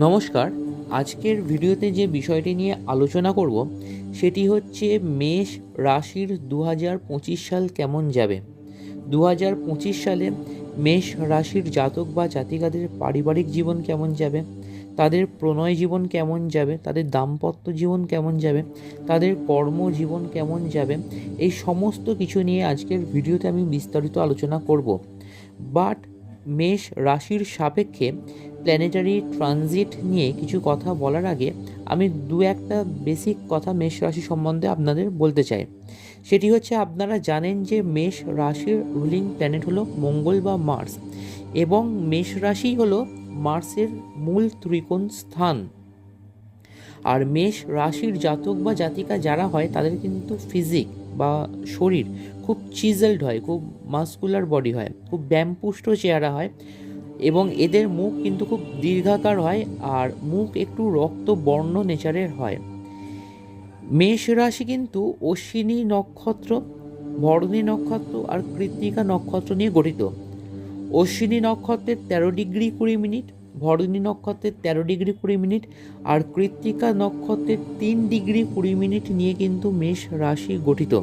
নমস্কার। আজকের ভিডিওতে যে বিষয়টি নিয়ে আলোচনা করব সেটি হচ্ছে মেষ রাশির 2025 সাল কেমন যাবে। 2025 সালে মেষ রাশির জাতক বা জাতিকাদের পারিবারিক জীবন কেমন যাবে, তাদের প্রণয় জীবন কেমন যাবে, তাদের দাম্পত্য জীবন কেমন যাবে, তাদের কর্মজীবন কেমন যাবে, এই সমস্ত কিছু নিয়ে আজকের ভিডিওতে আমি বিস্তারিত আলোচনা করব। বাট মেষ রাশির সাপেক্ষে প্ল্যানেটারি ট্রানজিট নিয়ে কিছু কথা বলার আগে আমি দু একটা বেসিক কথা মেষ রাশি সম্বন্ধে আপনাদের বলতে চাই। সেটি হচ্ছে, আপনারা জানেন যে মেষ রাশির রুলিং প্ল্যানেট হলো মঙ্গল বা মার্স, এবং মেষ রাশি হলো মার্সের মূল ত্রিকোণ স্থান। আর মেষ রাশির জাতক বা জাতিকা যারা হয় তাদের কিন্তু ফিজিক বা শরীর খুব চিজেলড হয়, খুব মাস্কুলার বডি হয়, খুব ব্যায়ামপুষ্ট চেহারা হয়, এবং এদের মুখ কিন্তু খুব দীর্ঘাকার হয়, আর মুখ একটু রক্ত বর্ণ নেচারের হয়। মেষ রাশি কিন্তু অশ্বিনী নক্ষত্র, ভরণী নক্ষত্র আর কৃত্তিকা নক্ষত্র নিয়ে গঠিত। অশ্বিনী নক্ষত্রের 13 ডিগ্রি 20 মিনিট, ভরণী নক্ষত্রের 13 ডিগ্রি 20 মিনিট আর কৃত্তিকা নক্ষত্রের 3 ডিগ্রি 20 মিনিট নিয়ে কিন্তু মেষ রাশি গঠিত।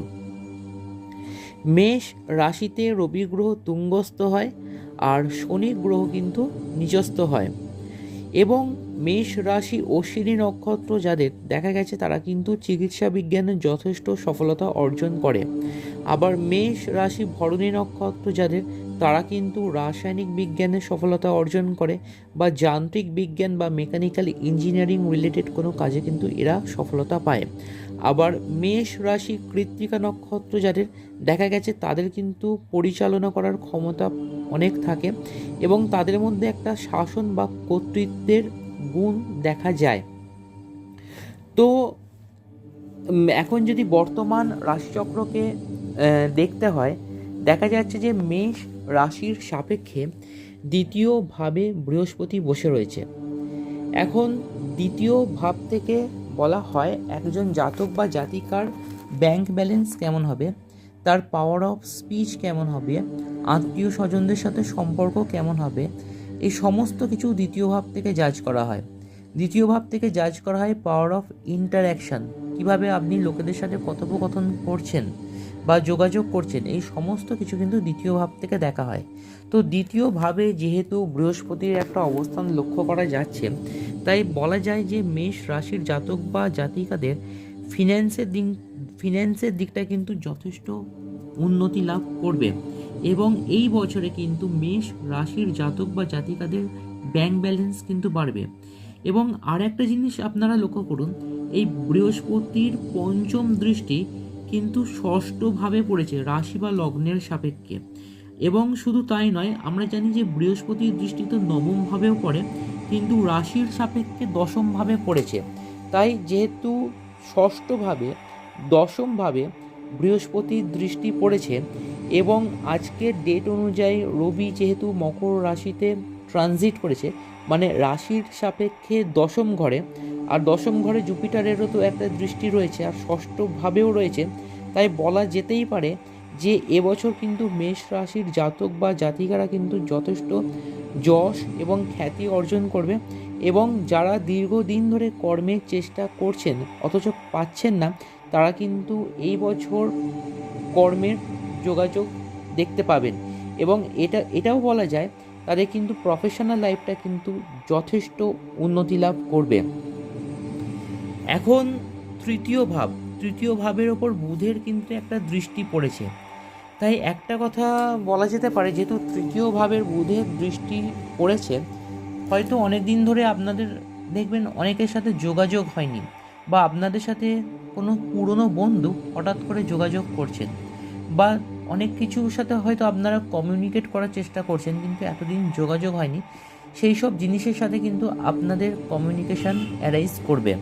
মেষ রাশিতে রবি গ্রহ তুঙ্গস্থ হয় আর শনি গ্রহ কিন্তু নিচস্থ হয়। এবং মেষ রাশি অশ্বিনী নক্ষত্র যাদের দেখা গেছে তারা কিন্তু চিকিৎসা বিজ্ঞানে যথেষ্ট সফলতা অর্জন করে। আবার মেষ রাশি ভরণী নক্ষত্র যাদের, তারা কিন্তু রাসায়নিক বিজ্ঞানে সফলতা অর্জন করে, বা যান্ত্রিক বিজ্ঞান বা মেকানিক্যাল ইঞ্জিনিয়ারিং রিলেটেড কোনো কাজে কিন্তু এরা সফলতা পায়। আবার মেষ রাশি কৃত্তিকা নক্ষত্র যাদের দেখা গেছে তাদের কিন্তু পরিচালনা করার ক্ষমতা অনেক থাকে, এবং তাদের মধ্যে একটা শাসন বা কর্তৃত্বের গুণ দেখা যায়। তো এখন যদি বর্তমান রাশিচক্রকে দেখতে হয়, দেখা যাচ্ছে যে মেষ রাশির সাপেক্ষে দ্বিতীয় ভাবে বৃহস্পতি বসে রয়েছে। এখন দ্বিতীয় ভাব থেকে বলা হয় একজন জাতক বা জাতিকার ব্যাংক ব্যালেন্স কেমন হবে, তার পাওয়ার অফ স্পিচ কেমন হবে, আত্মীয় স্বজনদের সাথে সম্পর্ক কেমন হবে, এই সমস্ত কিছু দ্বিতীয় ভাব থেকে জাজ করা হয়। দ্বিতীয় ভাব থেকে জাজ করা হয় পাওয়ার অফ ইন্টারঅ্যাকশন, কীভাবে আপনি লোকেদের সাথে কথোপকথন করছেন বা যোগাযোগ করছেন, এই সমস্ত কিছু কিন্তু দ্বিতীয় ভাব থেকে দেখা হয়। তো দ্বিতীয় ভাবে যেহেতু বৃহস্পতির একটা অবস্থান লক্ষ্য করা যাচ্ছে, তাই বলা যায় যে মেষ রাশির জাতক বা জাতিকাদের ফিন্যান্সের দিকটা কিন্তু যথেষ্ট উন্নতি লাভ করবে। এবং এই বছরে কিন্তু মেষ রাশির জাতক বা জাতিকাদের ব্যাংক ব্যালেন্স কিন্তু বাড়বে। এবং আর একটা জিনিস আপনারা লক্ষ্য করুন, এই বৃহস্পতির পঞ্চম দৃষ্টি কিন্তু ষষ্ঠভাবে পড়েছে রাশি বা লগ্নের সাপেক্ষে। এবং শুধু তাই নয়, আমরা জানি যে বৃহস্পতির দৃষ্টি তো নবমভাবেও পড়ে, কিন্তু রাশির সাপেক্ষে দশমভাবে পড়েছে। তাই যেহেতু ষষ্ঠভাবে দশমভাবে বৃহস্পতির দৃষ্টি পড়েছে, এবং আজকের ডেট অনুযায়ী রবি যেহেতু মকর রাশিতে ট্রানজিট করেছে, মানে রাশির সাপেক্ষে দশম ঘরে, আর দশম ঘরে জুপিটারেরও তো একটা দৃষ্টি রয়েছে আর ষষ্ঠভাবেও রয়েছে, তাই বলা যেতেই পারে যে এবছর কিন্তু মেষ রাশির জাতক বা জাতিকারা কিন্তু যথেষ্ট যশ এবং খ্যাতি অর্জন করবে। এবং যারা দীর্ঘদিন ধরে কর্মের চেষ্টা করছেন অথচ পাচ্ছেন না, তারা কিন্তু এই বছর কর্মের যোগাযোগ দেখতে পাবেন। এবং এটাও বলা যায় তাদের কিন্তু প্রফেশনাল লাইফটা কিন্তু যথেষ্ট উন্নতি লাভ করবে। এখন তৃতীয় ভাবের ওপর বুধের কিন্তু একটা দৃষ্টি পড়েছে। তাই একটা কথা বলা যেতে পারে, যেহেতু তৃতীয় ভাবের বুধের দৃষ্টি পড়েছে, হয়তো অনেক দিন ধরে আপনাদের দেখবেন অনেকের সাথে যোগাযোগ হয়নি, বা আপনাদের সাথে কোনো পুরনো বন্ধু হঠাৎ করে যোগাযোগ করছেন, বা অনেক কিছুর সাথে হয়তো আপনারা কমিউনিকেট করার চেষ্টা করছেন কিন্তু এতদিন যোগাযোগ হয়নি, সেই সব জিনিসের সাথে কিন্তু আপনাদের কমিউনিকেশান অ্যারাইজ করবে।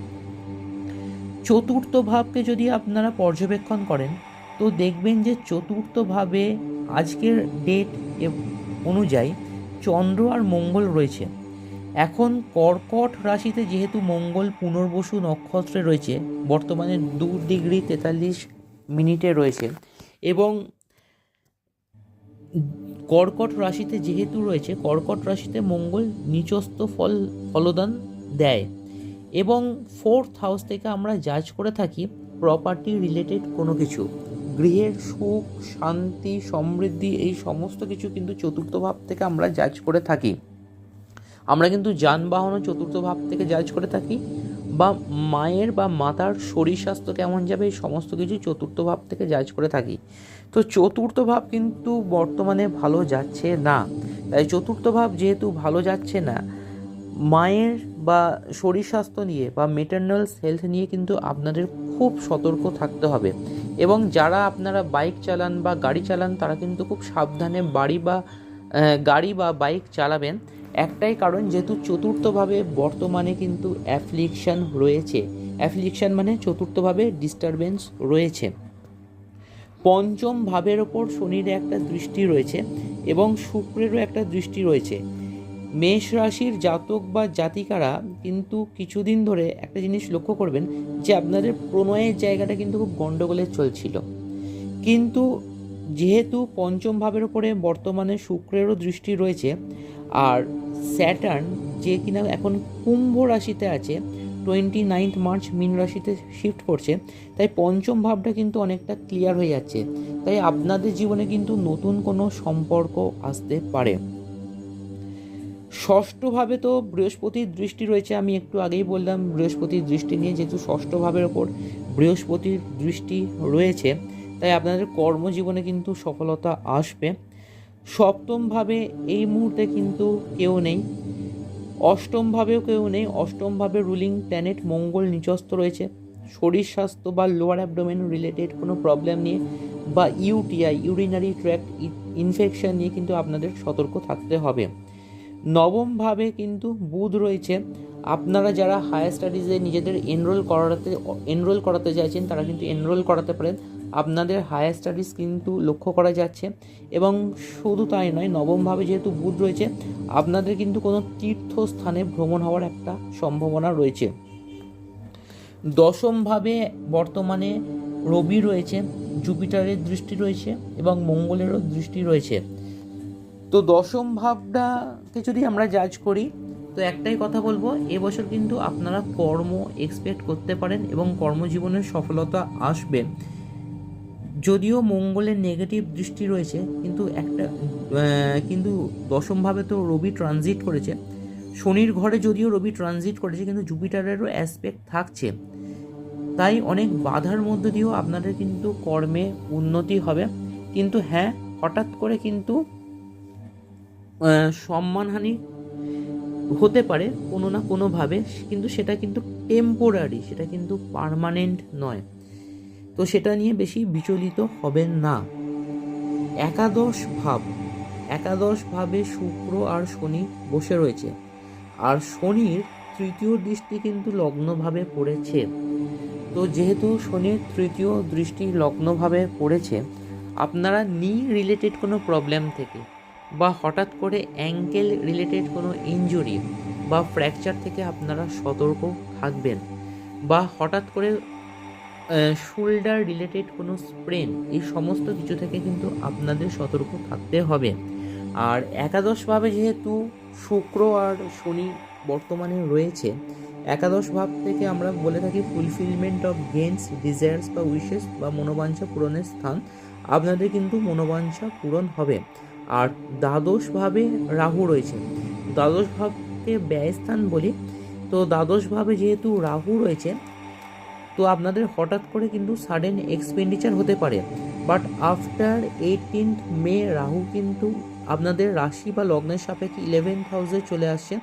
চতুর্থ ভাবকে যদি আপনারা পর্যবেক্ষণ করেন, তো দেখবেন যে চতুর্থভাবে আজকের ডেট অনুযায়ী চন্দ্র আর মঙ্গল রয়েছে। এখন কর্কট রাশিতে যেহেতু মঙ্গল পুনর্বসু নক্ষত্রে রয়েছে, বর্তমানে 2 ডিগ্রি 43 মিনিটে রয়েছে, এবং কর্কট রাশিতে যেহেতু রয়েছে, কর্কট রাশিতে মঙ্গল নিচস্থ ফলদান দেয়। এবং 4th হাউস থেকে আমরা জাজ করে থাকি প্রপার্টি রিলেটেড কোনো কিছু, গৃহের সুখ, শান্তি, সমৃদ্ধি, এই সমস্ত কিছু কিন্তু চতুর্থ ভাব থেকে আমরা জাজ করে থাকি। আমরা কিন্তু যানবাহনও চতুর্থ ভাব থেকে জাজ করে থাকি, বা মায়ের বা মাতার শরীর স্বাস্থ্য কেমন যাবে এই সমস্ত কিছু চতুর্থ ভাব থেকে জাজ করে থাকি। তো চতুর্থ ভাব কিন্তু বর্তমানে ভালো যাচ্ছে না। তাই চতুর্থ ভাব যেহেতু ভালো যাচ্ছে না, মায়ের বা শরীর স্বাস্থ্য নিয়ে বা মেটার্নাল হেলথ নিয়ে কিন্তু আপনাদের খুব সতর্ক থাকতে হবে। এবং যারা আপনারা বাইক চালান বা গাড়ি চালান তারা কিন্তু খুব সাবধানে গাড়ি বা বাইক চালাবেন। একটাই কারণ, যেহেতু চতুর্থভাবে বর্তমানে কিন্তু অ্যাফ্লিকশন রয়েছে। অ্যাফ্লিকশন মানে চতুর্থভাবে ডিস্টারবেন্স রয়েছে। পঞ্চম ভাবের ওপর শনির একটা দৃষ্টি রয়েছে এবং শুক্রেরও একটা দৃষ্টি রয়েছে। মেষ রাশির জাতক বা জাতিকারা কিন্তু কিছুদিন ধরে একটা জিনিস লক্ষ্য করবেন যে আপনাদের প্রণয়ের জায়গাটা কিন্তু খুব গণ্ডগোলের চলছিল। কিন্তু যেহেতু পঞ্চম ভাবের ওপরে বর্তমানে শুক্রেরও দৃষ্টি রয়েছে, আর স্যাটার্ন যে কিনা এখন কুম্ভ রাশিতে আছে, 29 মার্চ মীন রাশিতে শিফট করছে, তাই পঞ্চম ভাবটা কিন্তু অনেকটা ক্লিয়ার হয়ে যাচ্ছে। তাই আপনাদের জীবনে কিন্তু নতুন কোনো সম্পর্ক আসতে পারে। ষষ্ঠভাবে তো বৃহস্পতির দৃষ্টি রয়েছে, আমি একটু আগেই বললাম বৃহস্পতির দৃষ্টি নিয়ে, যেহেতু ষষ্ঠ ভাবের ওপর বৃহস্পতির দৃষ্টি রয়েছে তাই আপনাদের কর্মজীবনে কিন্তু সফলতা আসবে। সপ্তমভাবে এই মুহূর্তে কিন্তু কেউ নেই, অষ্টমভাবেও কেউ নেই। অষ্টমভাবে রুলিং প্ল্যানেট মঙ্গল নিচস্থ রয়েছে। শরীর স্বাস্থ্য বা লোয়ার অ্যাবডোমেন রিলেটেড কোনো প্রবলেম নিয়ে বা ইউটিআই, ইউরিনারি ট্র্যাক্ট ইনফেকশন নিয়ে কিন্তু আপনাদের সতর্ক থাকতে হবে। নবমভাবে কিন্তু বুধ রয়েছে। আপনারা যারা হায়ার স্টাডিজে নিজেদের এনরোল করাতে চাইছেন তারা কিন্তু এনরোল করাতে পারেন। আপনাদের হায়ার স্টাডিজ কিন্তু লক্ষ্য করা যাচ্ছে। এবং শুধু তাই নয়, নবমভাবে যেহেতু বুধ রয়েছে আপনাদের কিন্তু কোনো তীর্থস্থানে ভ্রমণ হওয়ার একটা সম্ভাবনা রয়েছে। দশমভাবে বর্তমানে রবি রয়েছে, জুপিটারের দৃষ্টি রয়েছে এবং মঙ্গলেরও দৃষ্টি রয়েছে। তো দশম ভাবটাকে যদি আমরা জাজ করি তো একটাই কথা বলবো, এবছর কিন্তু আপনারা কর্ম এক্সপেক্ট করতে পারেন এবং কর্মজীবনের সফলতা আসবে। যদিও মঙ্গলের নেগেটিভ দৃষ্টি রয়েছে কিন্তু দশমভাবে তো রবি ট্রানজিট করেছে, শনির ঘরে যদিও রবি ট্রানজিট করেছে কিন্তু জুপিটারেরও অ্যাসপেক্ট থাকছে। তাই অনেক বাধার মধ্য দিয়েও আপনাদের কিন্তু কর্মে উন্নতি হবে। কিন্তু হ্যাঁ, হঠাৎ করে কিন্তু সম্মানহানি হতে পারে কোনো না কোনোভাবে, কিন্তু সেটা কিন্তু টেম্পোরারি, সেটা কিন্তু পার্মানেন্ট নয়। তো সেটা নিয়ে বেশি বিচলিত হবেন না। একাদশ ভাবে শুক্র আর শনি বসে রয়েছে, আর শনির তৃতীয় দৃষ্টি কিন্তু লগ্নভাবে পড়েছে। তো যেহেতু শনির তৃতীয় দৃষ্টি লগ্নভাবে পড়েছে, আপনারা নি রিলেটেড কোনো প্রবলেম থেকে বা হঠাৎ করে অ্যাঙ্কেল রিলেটেড কোনো ইনজুরি বা ফ্র্যাকচার থেকে আপনারা সতর্ক থাকবেন, বা হঠাৎ করে শোল্ডার রিলেটেড কোনো স্প্রেন, এই সমস্ত কিছু থেকে কিন্তু আপনাদের সতর্ক থাকতে হবে। আর একাদশভাবে যেহেতু শুক্র আর শনি বর্তমানে রয়েছে, একাদশ ভাব থেকে আমরা বলে থাকি ফুলফিলমেন্ট অফ গেমস, ডিজায়ার্স বা উইশেস বা মনোবাঞ্ছা পূরণের স্থান। আপনাদের কিন্তু মনোবাঞ্ছা পূরণ হবে। আর দ্বাদশভাবে রাহু রয়েছে, দ্বাদশ ভাবকে ব্যয়স্থান বলি। তো দ্বাদশভাবে যেহেতু রাহু রয়েছে তো আপনাদের হঠাৎ করে কিন্তু সাডেন এক্সপেন্ডিচার হতে পারে, বাট আফটার 18 মে রাহু কিন্তু আপনাদের রাশি বা লগ্নের সাপেক্ষে 11th হাউসে চলে আসছে।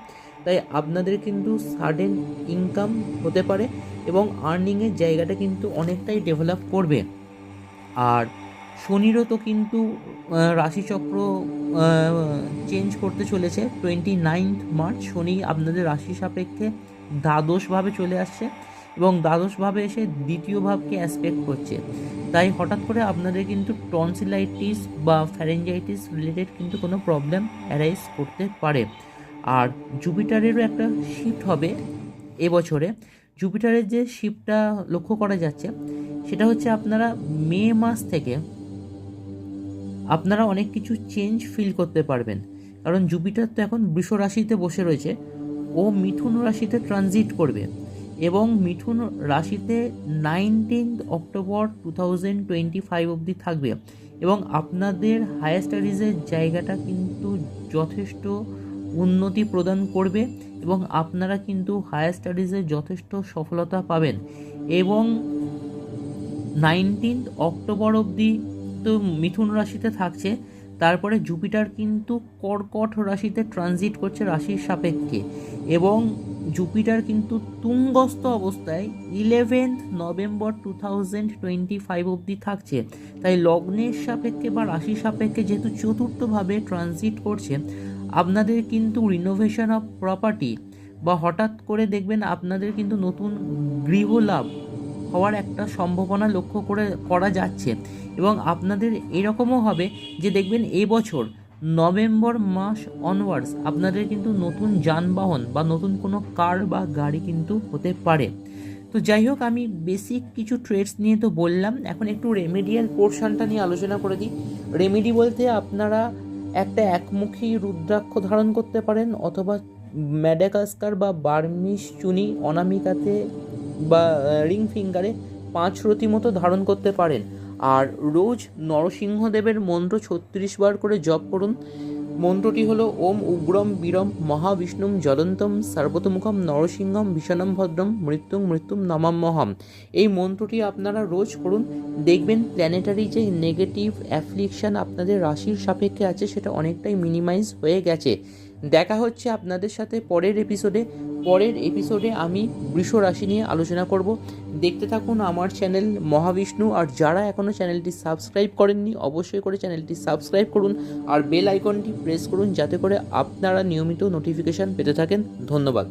তাই আপনাদের কিন্তু সাডেন ইনকাম হতে পারে এবং আর্নিংয়ের জায়গাটা কিন্তু অনেকটাই ডেভেলপ করবে। আর শনিরও তো কিন্তু রাশিচক্র চেঞ্জ করতে চলেছে। 29 মার্চ শনি আপনাদের রাশি সাপেক্ষে দ্বাদশভাবে চলে আসছে এবং দ্বাদশভাবে এসে দ্বিতীয় ভাবকে অ্যাসপেক্ট করছে। তাই হঠাৎ করে আপনাদের কিন্তু টনসিলাইটিস বা ফ্যারেঞ্জাইটিস রিলেটেড কিন্তু কোনো প্রবলেম অ্যারাইজ করতে পারে। আর জুপিটারেরও একটা শিফট হবে এবছরে। জুপিটারের যে শিফটটা লক্ষ্য করা যাচ্ছে সেটা হচ্ছে আপনারা মে মাস থেকে আপনারা অনেক কিছু চেঞ্জ ফিল করতে পারবেন, কারণ জুপিটার তো এখন বৃষ রাশিতে বসে রয়েছে। ও মিথুন রাশিতে ট্রানজিট করবে এবং মিথুন রাশিতে 19 অক্টোবর 2025 অবধি থাকবে এবং আপনাদের হায়ার স্টাডিজের জায়গাটা কিন্তু যথেষ্ট উন্নতি প্রদান করবে এবং আপনারা কিন্তু হায়ার স্টাডিজে যথেষ্ট সফলতা পাবেন এবং 19 অক্টোবর অবধি তো মিথুন রাশিতে থাকছে। তারপরে জুপিটার কিন্তু কর্কট রাশিতে ট্রানজিট করছে রাশির সাপেক্ষে এবং জুপিটার কিন্তু তুঙ্গস্থ অবস্থায় 11 নভেম্বর 2025 অবধি থাকছে। তাই লগ্নের সাপেক্ষে বা রাশির সাপেক্ষে যেহেতু চতুর্থভাবে ট্রানজিট করছে, আপনাদের কিন্তু রিনোভেশন অফ প্রপার্টি বা হঠাৎ করে দেখবেন আপনাদের কিন্তু নতুন গৃহ লাভ হওয়ার একটা সম্ভাবনা লক্ষ্য করা যাচ্ছে এবং আপনাদের এরকমও হবে যে দেখবেন এবছর নভেম্বর মাস অনওয়ার্ডস আপনাদের কিন্তু নতুন যানবাহন বা নতুন কোনো কার বা গাড়ি কিন্তু হতে পারে। তো যাই হোক, আমি বেসিক কিছু ট্রেডস নিয়ে তো বললাম, এখন একটু রেমেডিয়াল পোর্শনটা নিয়ে আলোচনা করে দিই। রেমেডি বলতে আপনারা একটা একমুখী রুদ্রাক্ষ ধারণ করতে পারেন অথবা ম্যাডাগাস্কার বা বার্মিস চুনি অনামিকাতে বা রিং ফিঙ্গারে 5 রতি মতো ধারণ করতে পারেন। আর রোজ নরসিংহদেবের মন্ত্র 36 বার করে জপ করুন। মন্ত্রটি হলো ওম উগ্রম বীরম মহাবিষ্ণুম জ্বলন্তম সর্বতোমুখম নরসিংহম ভীষণম ভদ্রম মৃত্যুং মৃত্যুম নমাম্যহম। এই মন্ত্রটি আপনারা রোজ করুন, দেখবেন প্ল্যানেটারি যে নেগেটিভ অ্যাফ্লিকশন আপনাদের রাশির সাপেক্ষে আছে সেটা অনেকটাই মিনিমাইজ হয়ে গেছে। দেখা হচ্ছে আপনাদের সাথে পরের এপিসোডে আমি বৃষ রাশি নিয়ে আলোচনা করব। দেখতে থাকুন আমার চ্যানেল মহাবিষ্ণু। আর যারা এখনও চ্যানেলটি সাবস্ক্রাইব করেননি অবশ্যই করে চ্যানেলটি সাবস্ক্রাইব করুন আর বেল আইকনটি প্রেস করুন যাতে করে আপনারা নিয়মিত নোটিফিকেশান পেতে থাকেন। ধন্যবাদ।